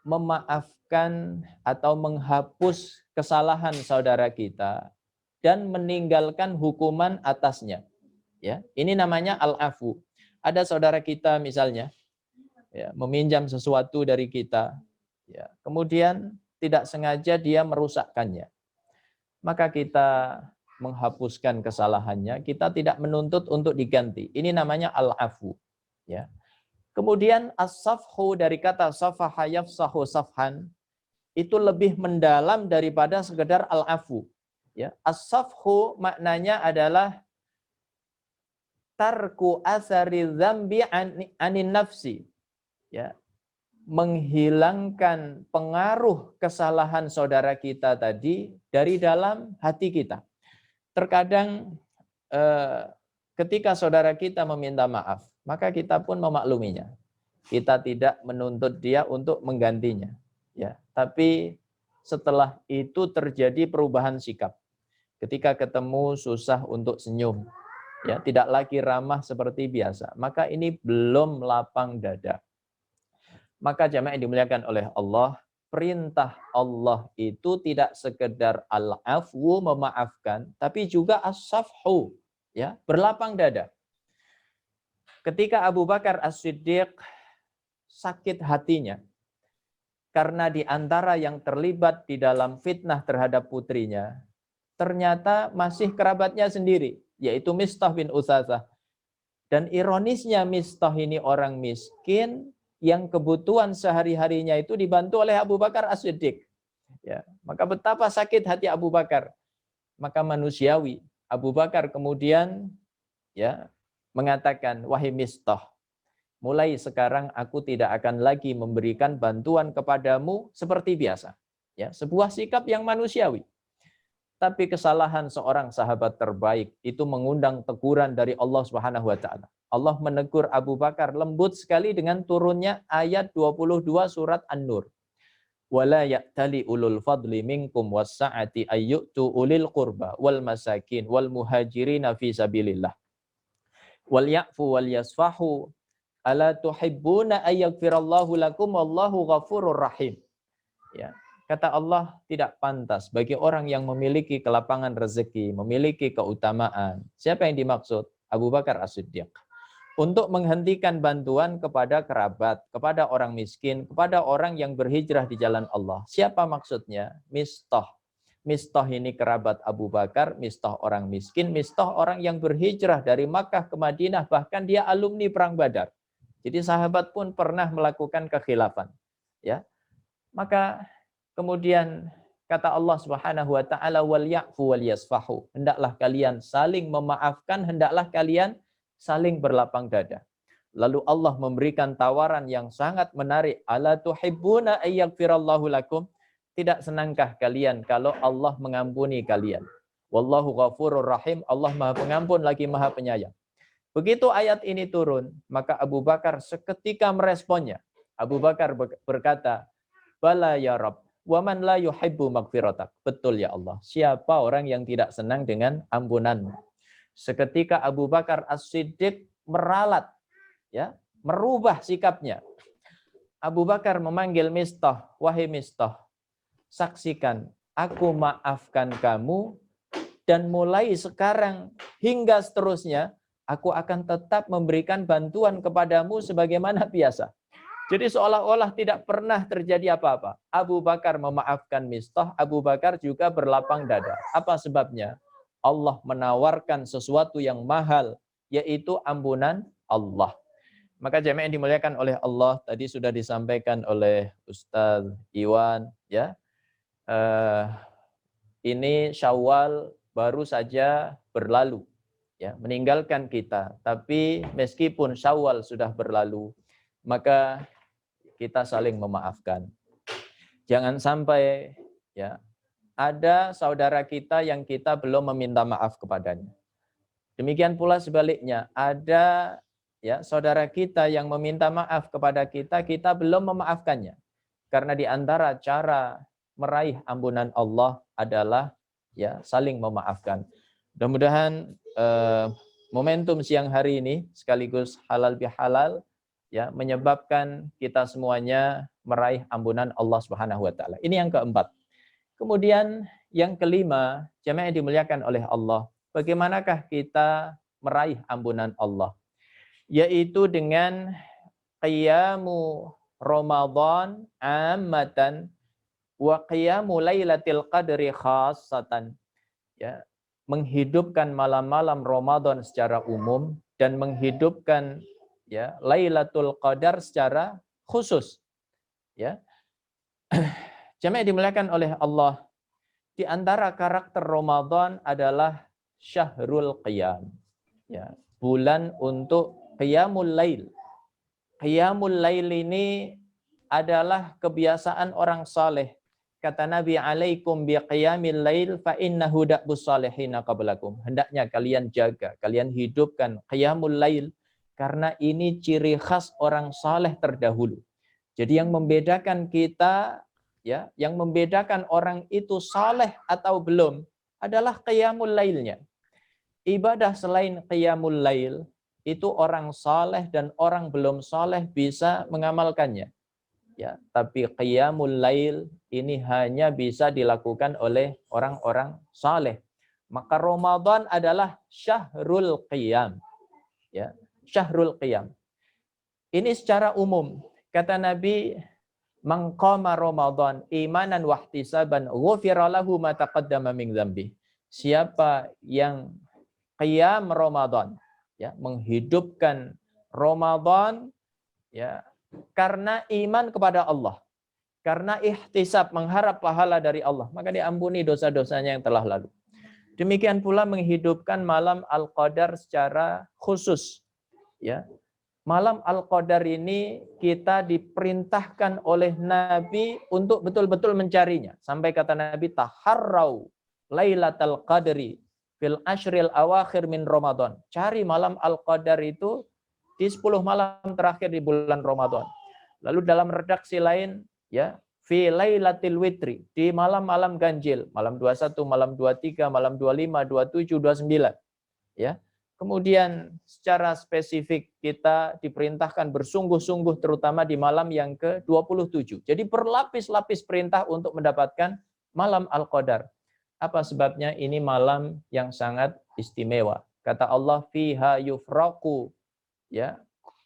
Speaker 1: Memaafkan atau menghapus kesalahan saudara kita dan meninggalkan hukuman atasnya. Ya, ini namanya al-afu. Ada saudara kita misalnya, ya, meminjam sesuatu dari kita, ya, kemudian tidak sengaja dia merusakkannya. Maka kita menghapuskan kesalahannya, kita tidak menuntut untuk diganti. Ini namanya al-afu. Ya. Kemudian as-safhu dari kata safaha yafsahu safhan, itu lebih mendalam daripada sekedar al-afu. Ya. As-safhu maknanya adalah tarku asari dzambi anin nafsi. Ya. Menghilangkan pengaruh kesalahan saudara kita tadi dari dalam hati kita. Terkadang ketika saudara kita meminta maaf, maka kita pun memakluminya. Kita tidak menuntut dia untuk menggantinya. Ya, tapi setelah itu terjadi perubahan sikap. Ketika ketemu susah untuk senyum, ya, tidak lagi ramah seperti biasa. Maka ini belum lapang dada. Maka jamaah yang dimuliakan oleh Allah, perintah Allah itu tidak sekedar al-afwu memaafkan, tapi juga as-safhu, ya, berlapang dada. Ketika Abu Bakar As-Siddiq sakit hatinya karena di antara yang terlibat di dalam fitnah terhadap putrinya ternyata masih kerabatnya sendiri, yaitu Mistah bin Utsasah. Dan ironisnya Mistah ini orang miskin yang kebutuhan sehari-harinya itu dibantu oleh Abu Bakar As-Siddiq. Ya, maka betapa sakit hati Abu Bakar. Maka manusiawi, Abu Bakar kemudian, ya, mengatakan, wahai Mistah, mulai sekarang aku tidak akan lagi memberikan bantuan kepadamu seperti biasa. Ya, sebuah sikap yang manusiawi. Tapi kesalahan seorang sahabat terbaik itu mengundang teguran dari Allah Subhanahu wa taala. Allah menegur Abu Bakar lembut sekali dengan turunnya ayat 22 surat An-Nur. Wala ya'tali ulul fadli minkum was-sa'ati ayyutu ulil qurba wal masakin wal muhajirin fi sabilillah. Wal ya'fu wal yasfahu ala tuhibbuna ayyaghfirallahu lakum wallahu ghafurur rahim. Ya. Kata Allah, tidak pantas bagi orang yang memiliki kelapangan rezeki, memiliki keutamaan. Siapa yang dimaksud? Abu Bakar As-Siddiq. Untuk menghentikan bantuan kepada kerabat, kepada orang miskin, kepada orang yang berhijrah di jalan Allah. Siapa maksudnya? Mistah. Mistah ini kerabat Abu Bakar, Mistah orang miskin, Mistah orang yang berhijrah dari Makkah ke Madinah, bahkan dia alumni Perang Badar. Jadi sahabat pun pernah melakukan kekhilafan. Ya. Maka kemudian kata Allah Subhanahu wa taala wal ya'fu wal yasfahu. Hendaklah kalian saling memaafkan, hendaklah kalian saling berlapang dada. Lalu Allah memberikan tawaran yang sangat menarik. Ala tuhibbuna ayyaghfirallahu lakum? Tidak senangkah kalian kalau Allah mengampuni kalian? Wallahu ghafurur rahim. Allah Maha Pengampun lagi Maha Penyayang. Begitu ayat ini turun, maka Abu Bakar seketika meresponnya. Abu Bakar berkata, "Bala ya Rabb, wa man la yuhibbu maghfiratak." Betul ya Allah. Siapa orang yang tidak senang dengan ampunanmu? Seketika Abu Bakar As-Siddiq meralat, ya, merubah sikapnya. Abu Bakar memanggil Mistah, wahai Mistah, saksikan, aku maafkan kamu dan mulai sekarang hingga seterusnya aku akan tetap memberikan bantuan kepadamu sebagaimana biasa. Jadi seolah-olah tidak pernah terjadi apa-apa. Abu Bakar memaafkan Mistah, Abu Bakar juga berlapang dada. Apa sebabnya? Allah menawarkan sesuatu yang mahal, yaitu ampunan Allah. Maka jemaah yang dimuliakan oleh Allah, tadi sudah disampaikan oleh Ustaz Iwan, ya. Ini Syawal baru saja berlalu, ya, meninggalkan kita. Tapi meskipun Syawal sudah berlalu, maka kita saling memaafkan. Jangan sampai, ya, ada saudara kita yang kita belum meminta maaf kepadanya. Demikian pula sebaliknya, ada ya saudara kita yang meminta maaf kepada kita, kita belum memaafkannya. Karena di antara cara meraih ampunan Allah adalah ya saling memaafkan. Mudah-mudahan momentum siang hari ini sekaligus halal bihalal ya menyebabkan kita semuanya meraih ampunan Allah Subhanahu wa taala. Ini yang keempat. Kemudian yang kelima, jemaah yang dimuliakan oleh Allah, bagaimanakah kita meraih ampunan Allah? Yaitu dengan qiyamu Ramadan ammatan wa qiyamu lailatul qadri khassatan. Ya, menghidupkan malam-malam Ramadan secara umum dan menghidupkan ya Lailatul Qadar secara khusus. Ya. Jemaah dimuliakan oleh Allah, di antara karakter Ramadan adalah syahrul qiyam. Ya, bulan untuk qiyamul lail. Qiyamul lail ini adalah kebiasaan orang saleh. Kata Nabi, alaikum biqiyamil lail fa innahu da'bus salihina qablakum. Hendaknya kalian jaga, kalian hidupkan qiyamul lail karena ini ciri khas orang saleh terdahulu. Jadi yang membedakan kita ya, yang membedakan orang itu saleh atau belum adalah qiyamul lailnya. Ibadah selain qiyamul lail itu orang saleh dan orang belum saleh bisa mengamalkannya. Ya, tapi qiyamul lail ini hanya bisa dilakukan oleh orang-orang saleh. Maka Ramadan adalah syahrul qiyam. Ya, syahrul qiyam. Ini secara umum. Kata Nabi, man qama Ramadan imanan wa ihtisaban ghufira lahu ma taqaddama min dzambi. Siapa yang qiyam Ramadan, ya, menghidupkan Ramadan ya karena iman kepada Allah, karena ihtisab mengharap pahala dari Allah, maka diampuni dosa-dosanya yang telah lalu. Demikian pula menghidupkan malam Al-Qadar secara khusus. Ya. Malam Al-Qadar ini kita diperintahkan oleh Nabi untuk betul-betul mencarinya. Sampai kata Nabi, taharrau lailatul qadri fil ashril awakhir min Ramadan. Cari malam Al-Qadar itu di 10 malam terakhir di bulan Ramadan. Lalu dalam redaksi lain, ya, fi lailatul witri, di malam-malam ganjil, malam 21, malam 23, malam 25, 27, 29. Ya. Kemudian secara spesifik kita diperintahkan bersungguh-sungguh terutama di malam yang ke-27. Jadi berlapis-lapis perintah untuk mendapatkan malam Al-Qadar. Apa sebabnya? Ini malam yang sangat istimewa. Kata Allah, fiha yufraqu ya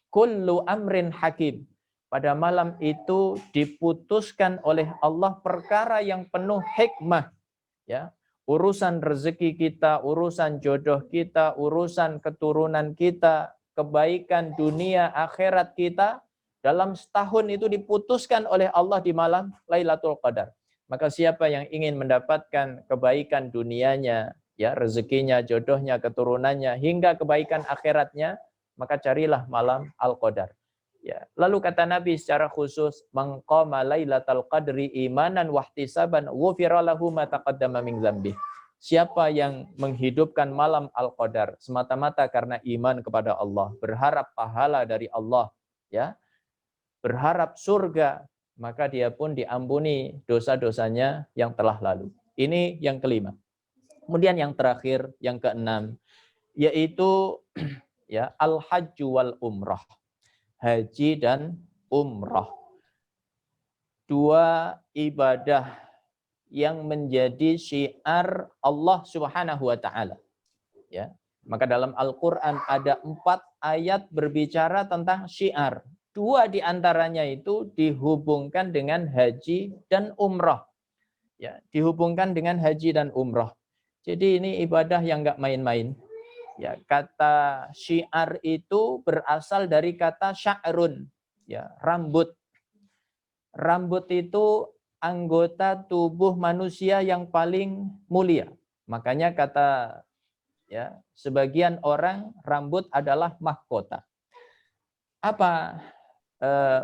Speaker 1: kullu amrin hakim. Pada malam itu diputuskan oleh Allah perkara yang penuh hikmah. Ya. Urusan rezeki kita, urusan jodoh kita, urusan keturunan kita, kebaikan dunia akhirat kita dalam setahun itu diputuskan oleh Allah di malam Lailatul Qadar. Maka siapa yang ingin mendapatkan kebaikan dunianya, ya rezekinya, jodohnya, keturunannya hingga kebaikan akhiratnya, maka carilah malam Al-Qadar. Ya, lalu kata Nabi secara khusus, man qama lailatal qadri imanan wa ihtisaban ghufira lahu ma taqaddama min dzambi. Siapa yang menghidupkan malam Al-Qadar semata-mata karena iman kepada Allah, berharap pahala dari Allah, ya, berharap surga, maka dia pun diampuni dosa-dosanya yang telah lalu. Ini yang kelima. Kemudian yang terakhir, yang keenam, yaitu ya al-hajju wal umrah. Haji dan umrah. Dua ibadah yang menjadi syiar Allah Subhanahu wa taala. Ya. Maka dalam Al-Qur'an ada 4 ayat berbicara tentang syiar. 2 di antaranya itu dihubungkan dengan haji dan umrah. Ya, dihubungkan dengan haji dan umrah. Jadi ini ibadah yang enggak main-main. Ya, kata syiar itu berasal dari kata sya'run, ya, rambut. Rambut itu anggota tubuh manusia yang paling mulia. Makanya kata ya, sebagian orang rambut adalah mahkota. Apa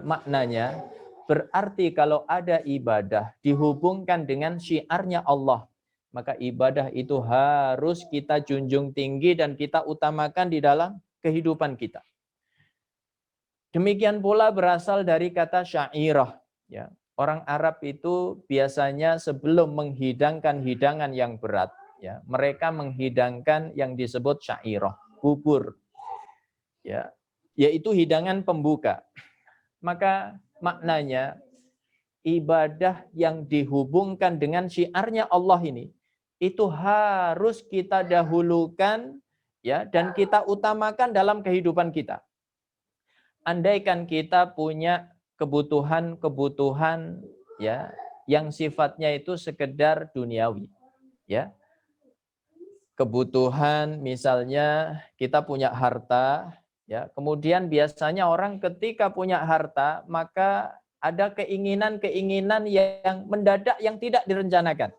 Speaker 1: maknanya? Berarti kalau ada ibadah dihubungkan dengan syiarnya Allah, maka ibadah itu harus kita junjung tinggi dan kita utamakan di dalam kehidupan kita. Demikian pula berasal dari kata syairah. Ya. Orang Arab itu biasanya sebelum menghidangkan hidangan yang berat, ya, mereka menghidangkan yang disebut syairah, bubur. Ya, yaitu hidangan pembuka. Maka maknanya ibadah yang dihubungkan dengan syiarnya Allah ini itu harus kita dahulukan, ya, dan kita utamakan dalam kehidupan kita. Andaikan kita punya kebutuhan-kebutuhan, ya, yang sifatnya itu sekedar duniawi, ya. Kebutuhan misalnya kita punya harta, ya. Kemudian biasanya orang ketika punya harta maka ada keinginan-keinginan yang mendadak yang tidak direncanakan.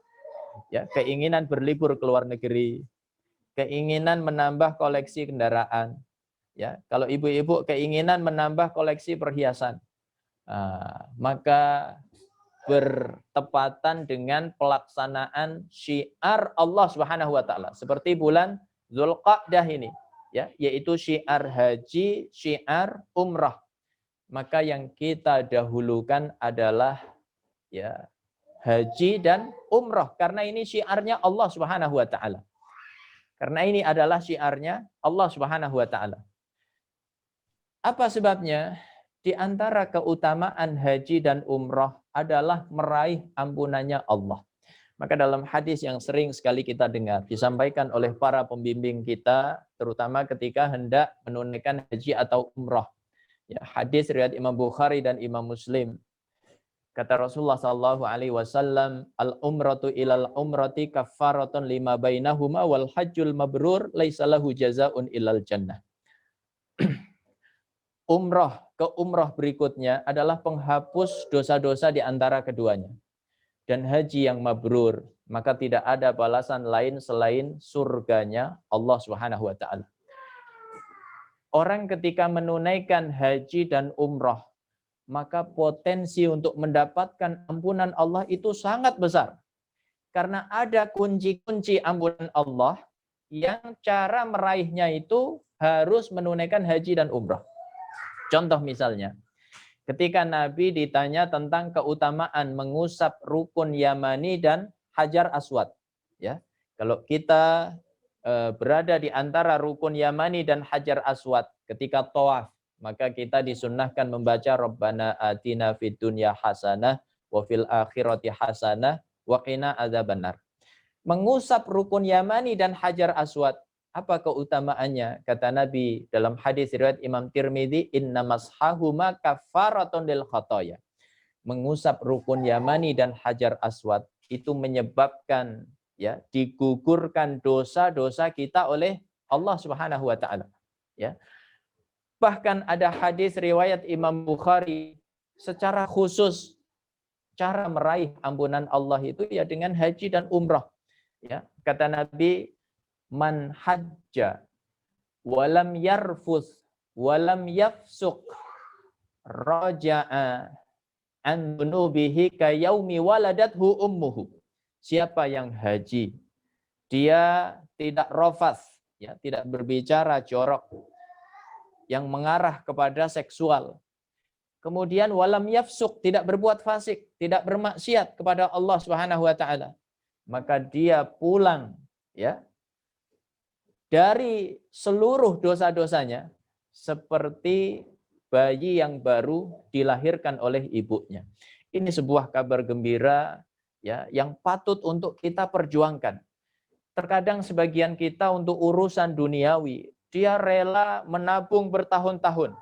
Speaker 1: Ya, keinginan berlibur ke luar negeri, keinginan menambah koleksi kendaraan. Ya, kalau ibu-ibu keinginan menambah koleksi perhiasan. Maka bertepatan dengan pelaksanaan syiar Allah Subhanahu wa taala seperti bulan Zulqa'dah ini, ya, yaitu syiar haji, syiar umrah. Maka yang kita dahulukan adalah, ya, haji dan umrah karena ini syiarnya Allah Subhanahu wa taala. Karena ini adalah syiarnya Allah Subhanahu wa taala. Apa sebabnya? Di antara keutamaan haji dan umrah adalah meraih ampunannya Allah. Maka dalam hadis yang sering sekali kita dengar, disampaikan oleh para pembimbing kita, terutama ketika hendak menunaikan haji atau umrah. Ya, hadis riwayat Imam Bukhari dan Imam Muslim. Kata Rasulullah SAW, al-umratu ilal umrati kaffaratun lima bainahuma wal hajjul mabrur laisa lahu jazaa'un ilal jannah. Umrah ke umrah berikutnya adalah penghapus dosa-dosa di antara keduanya. Dan haji yang mabrur, maka tidak ada balasan lain selain surganya Allah Subhanahu wa taala. Orang ketika menunaikan haji dan umrah, maka potensi untuk mendapatkan ampunan Allah itu sangat besar. Karena ada kunci-kunci ampunan Allah yang cara meraihnya itu harus menunaikan haji dan umrah. Contoh misalnya, ketika Nabi ditanya tentang keutamaan mengusap rukun Yamani dan Hajar Aswad, ya, kalau kita berada di antara rukun Yamani dan Hajar Aswad ketika tawaf, maka kita disunnahkan membaca Rabbana atina fid dunya hasanah wa fil akhirati hasanah wa qina adzabannar. Mengusap rukun Yamani dan Hajar Aswad, apa keutamaannya? Kata Nabi dalam hadis riwayat Imam Tirmidzi, innamasahuma kaffaratun lil khotoya. Mengusap rukun Yamani dan Hajar Aswad itu menyebabkan, ya, digugurkan dosa-dosa kita oleh Allah Subhanahu wa taala, ya. Bahkan ada hadis riwayat Imam Bukhari secara khusus cara meraih ampunan Allah itu ya dengan haji dan umrah, ya. Kata Nabi, man hajja walam yarfus walam yafsuq raja'a an dunubihi ka yaumi waladathu ummuhu. Siapa yang haji, dia tidak rafas, ya, tidak berbicara jorok yang mengarah kepada seksual. Kemudian walam yafsuq, tidak berbuat fasik, tidak bermaksiat kepada Allah Subhanahu wa taala. Maka dia pulang, ya, dari seluruh dosa-dosanya seperti bayi yang baru dilahirkan oleh ibunya. Ini sebuah kabar gembira, ya, yang patut untuk kita perjuangkan. Terkadang sebagian kita untuk urusan duniawi, dia rela menabung bertahun-tahun.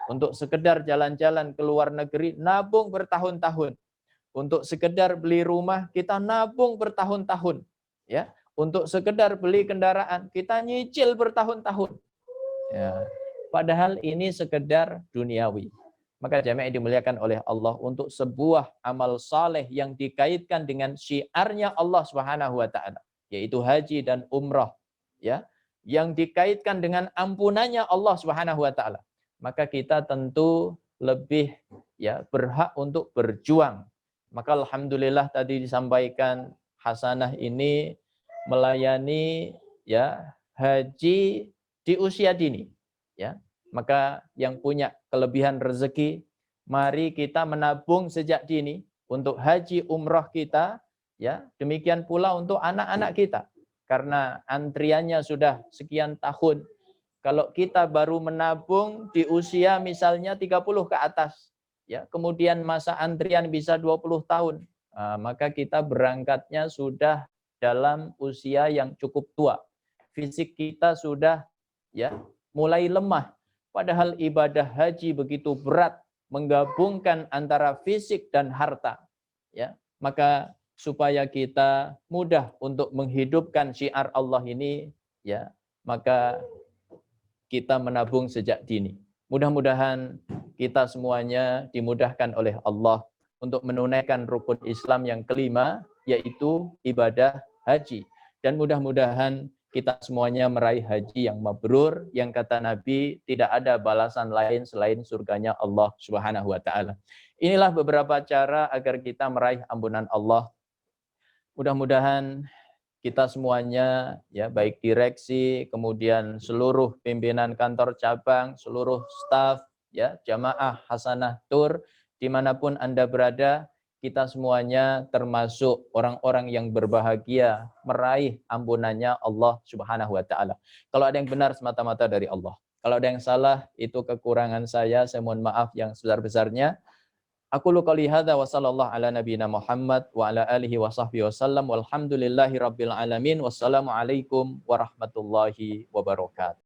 Speaker 1: Untuk sekedar jalan-jalan ke luar negeri, nabung bertahun-tahun. Untuk sekedar beli rumah, kita nabung bertahun-tahun, ya. Untuk sekedar beli kendaraan, kita nyicil bertahun-tahun. Ya. Padahal ini sekedar duniawi. Maka jamaah yang dimuliakan oleh Allah, untuk sebuah amal saleh yang dikaitkan dengan syiarnya Allah Subhanahu wa taala, yaitu haji dan umrah, ya, yang dikaitkan dengan ampunannya Allah Subhanahu wa taala, maka kita tentu lebih, ya, berhak untuk berjuang. Maka alhamdulillah tadi disampaikan hasanah ini melayani ya haji di usia dini, ya. Maka yang punya kelebihan rezeki, mari kita menabung sejak dini untuk haji umroh kita, ya. Demikian pula untuk anak-anak kita, karena antriannya sudah sekian tahun. Kalau kita baru menabung di usia misalnya 30 ke atas, ya, kemudian masa antrian bisa 20 tahun, maka kita berangkatnya sudah dalam usia yang cukup tua. Fisik kita sudah ya mulai lemah. Padahal ibadah haji begitu berat, menggabungkan antara fisik dan harta. Ya, maka supaya kita mudah untuk menghidupkan syiar Allah ini, ya, maka kita menabung sejak dini. Mudah-mudahan kita semuanya dimudahkan oleh Allah untuk menunaikan rukun Islam yang kelima, yaitu ibadah haji. Dan mudah-mudahan kita semuanya meraih haji yang mabrur, yang kata Nabi tidak ada balasan lain selain surganya Allah Subhanahu wa taala. Inilah beberapa cara agar kita meraih ampunan Allah. Mudah-mudahan kita semuanya, ya, baik direksi, kemudian seluruh pimpinan kantor cabang, seluruh staf, ya, jamaah Hasanah Tour, dimanapun Anda berada, kita semuanya termasuk orang-orang yang berbahagia meraih ampunannya Allah Subhanahu wa taala. Kalau ada yang benar semata-mata dari Allah. Kalau ada yang salah, itu kekurangan saya mohon maaf yang sebesar-besarnya. Aku qouli hadza wa sallallahu ala nabiyyina Muhammad wa ala alihi wa sahbihi wasallam walhamdulillahi rabbil alamin. Wassalamu alaikum warahmatullahi wabarakatuh.